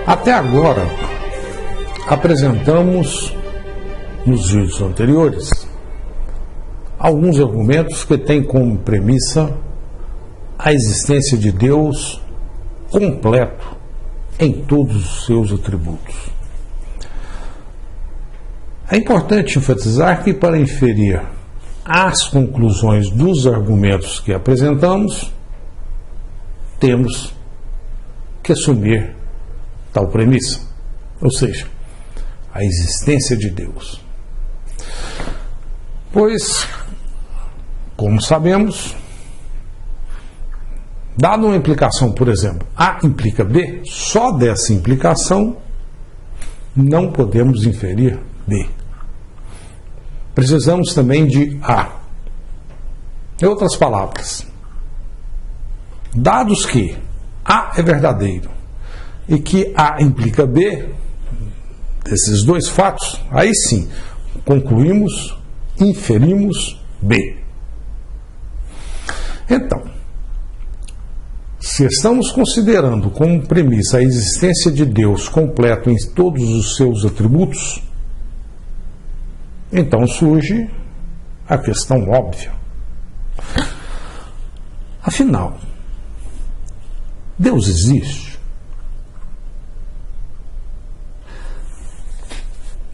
Até agora, apresentamos, nos vídeos anteriores, alguns argumentos que têm como premissa a existência de Deus completo em todos os seus atributos. É importante enfatizar que, para inferir as conclusões dos argumentos que apresentamos, temos que assumir tal premissa, ou seja, a existência de Deus. Pois, como sabemos, dada uma implicação, por exemplo, A implica B, só dessa implicação não podemos inferir B. Precisamos também de A. Em outras palavras, dados que A é verdadeiro e que A implica B, desses dois fatos, aí sim, concluímos, inferimos B. Então, se estamos considerando como premissa a existência de Deus completo em todos os seus atributos, então surge a questão óbvia. Afinal, Deus existe?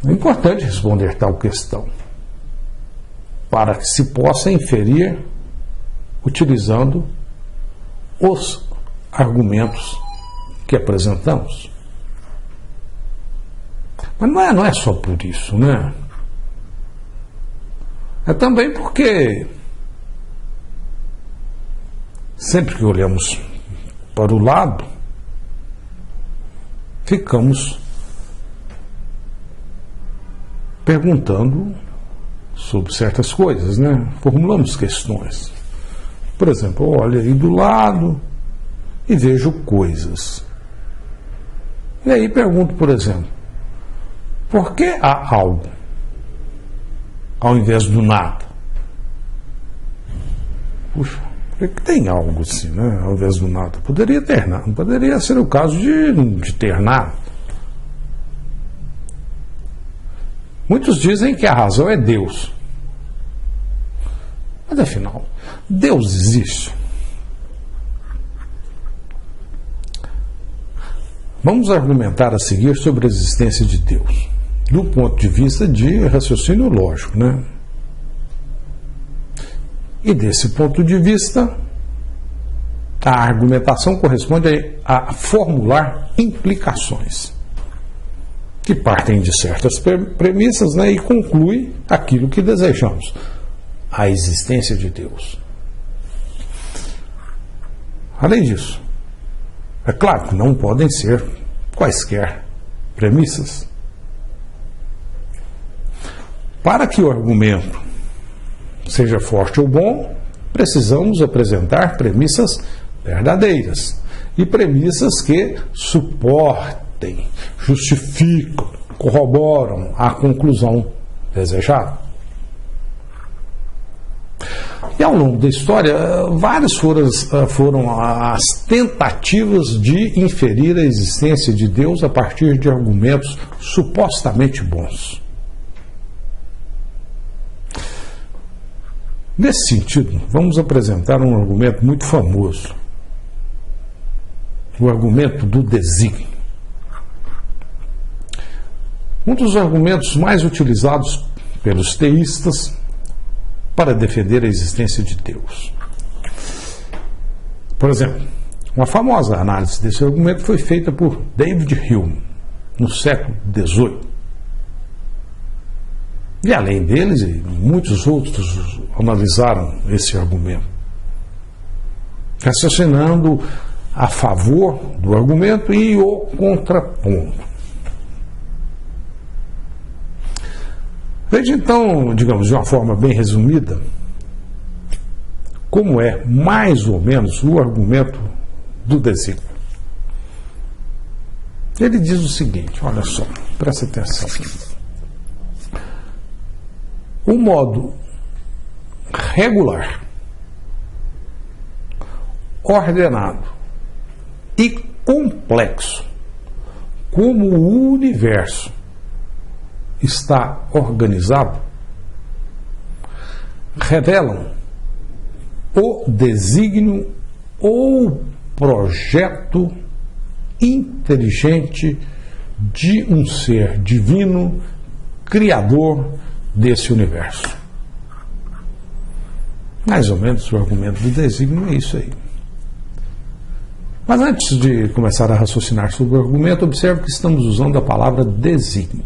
É importante responder tal questão, para que se possa inferir utilizando os argumentos que apresentamos. Mas não é só por isso, né? É também porque sempre que olhamos para o lado, ficamos perguntando sobre certas coisas, né? Formulamos questões. Por exemplo, eu olho aí do lado e vejo coisas. E aí pergunto, por exemplo, por que há algo ao invés do nada? Puxa, por que tem algo assim, né? Ao invés do nada? Poderia ter nada. Não poderia ser o caso de ter nada. Muitos dizem que a razão é Deus. Mas afinal, Deus existe? Vamos argumentar a seguir sobre a existência de Deus, do ponto de vista de raciocínio lógico, né? E desse ponto de vista, a argumentação corresponde a formular implicações, que partem de certas premissas, né, e conclui aquilo que desejamos, a existência de Deus. Além disso, é claro que não podem ser quaisquer premissas. Para que o argumento seja forte ou bom, precisamos apresentar premissas verdadeiras e premissas que suportem, justificam, corroboram a conclusão desejada. E ao longo da história, várias foram as tentativas de inferir a existência de Deus a partir de argumentos supostamente bons. Nesse sentido, vamos apresentar um argumento muito famoso, o argumento do desígnio. Um dos argumentos mais utilizados pelos teístas para defender a existência de Deus. Por exemplo, uma famosa análise desse argumento foi feita por David Hume, no século XVIII. E além deles, muitos outros analisaram esse argumento, raciocinando a favor do argumento e o contrapondo. Veja então, digamos, de uma forma bem resumida, como é mais ou menos o argumento do desígnio. Ele diz o seguinte, olha só, presta atenção. O modo regular, ordenado e complexo como o universo está organizado, revelam o desígnio ou projeto inteligente de um ser divino, criador desse universo. Mais ou menos o argumento do desígnio é isso aí. Mas antes de começar a raciocinar sobre o argumento, observe que estamos usando a palavra desígnio.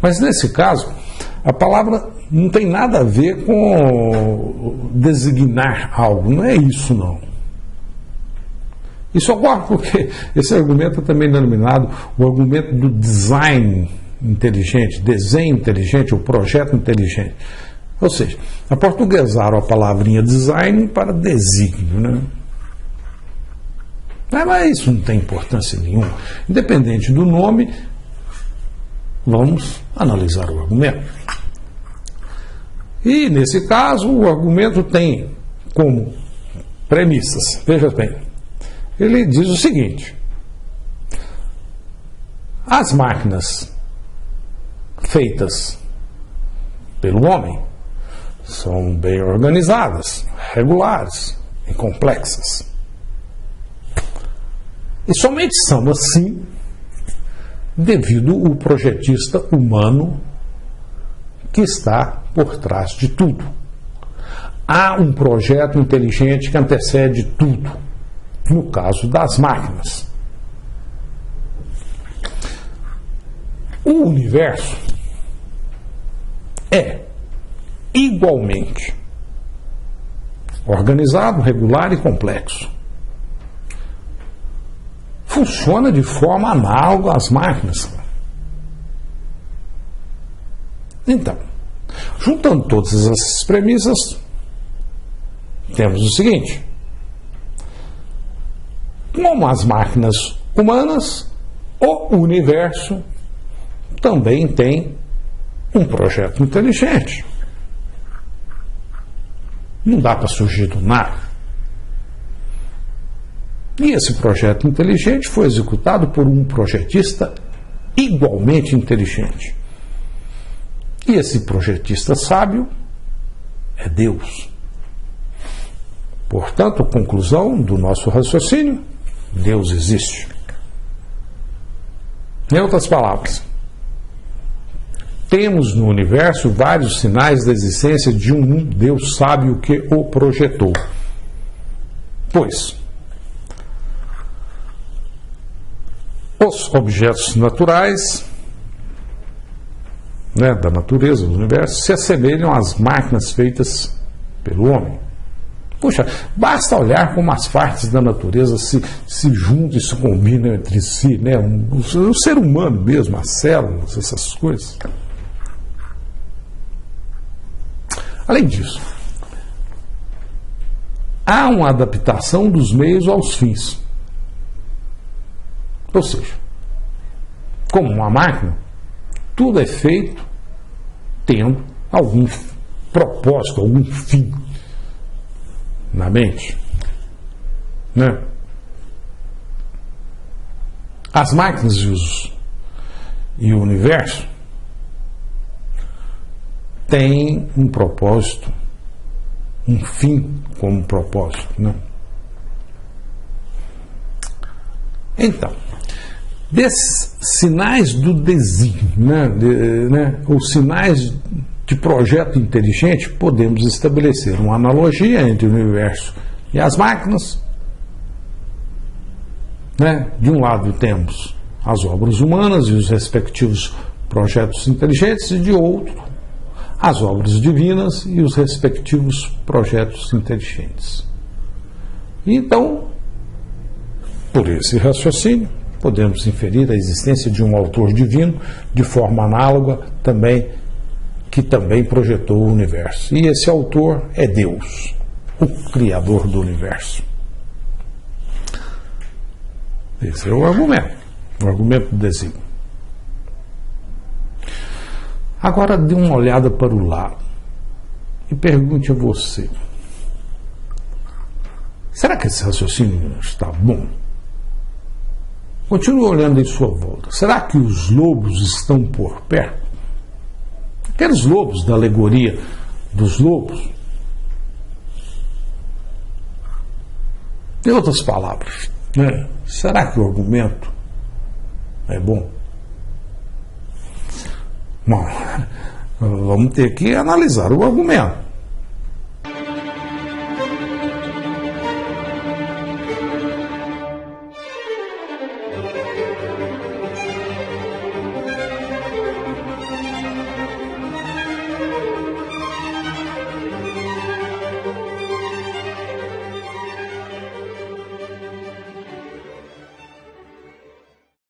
Mas nesse caso, a palavra não tem nada a ver com designar algo, não é isso não. Isso ocorre porque esse argumento é também denominado o argumento do design inteligente, desenho inteligente ou projeto inteligente. Ou seja, aportuguesaram a palavrinha design para desígnio, né? Mas isso não tem importância nenhuma. Independente do nome, vamos analisar o argumento. E, nesse caso, o argumento tem como premissas, veja bem, ele diz o seguinte: as máquinas feitas pelo homem são bem organizadas, regulares e complexas. E somente são assim devido ao projetista humano que está por trás de tudo. Há um projeto inteligente que antecede tudo, no caso das máquinas. O universo é igualmente organizado, regular e complexo. Funciona de forma análoga às máquinas. Então, juntando todas essas premissas, temos o seguinte: como as máquinas humanas, o universo também tem um projeto inteligente. Não dá para surgir do nada. E esse projeto inteligente foi executado por um projetista igualmente inteligente. E esse projetista sábio é Deus. Portanto, conclusão do nosso raciocínio: Deus existe. Em outras palavras, temos no universo vários sinais da existência de um Deus sábio que o projetou. Pois os objetos naturais, da natureza do universo se assemelham às máquinas feitas pelo homem. Puxa, basta olhar como as partes da natureza se juntam e se combinam entre si, né? O ser humano mesmo, as células, essas coisas. Além disso, há uma adaptação dos meios aos fins. Ou seja, como uma máquina, tudo é feito tendo algum propósito, algum fim na mente, né? As máquinas e o universo têm um propósito, um fim como propósito, né? Então, desses sinais do desígnio, os sinais de projeto inteligente, podemos estabelecer uma analogia entre o universo e as máquinas. De um lado temos as obras humanas e os respectivos projetos inteligentes, e de outro, as obras divinas e os respectivos projetos inteligentes. Então, por esse raciocínio, podemos inferir a existência de um autor divino de forma análoga que também projetou o universo. E esse autor é Deus, o Criador do universo. Esse é o argumento do desígnio. Agora dê uma olhada para o lado e pergunte a você: será que esse raciocínio está bom? Continue olhando em sua volta. Será que os lobos estão por perto? Aqueles lobos da alegoria dos lobos. Em outras palavras, né? Será que o argumento é bom? Bom, vamos ter que analisar o argumento.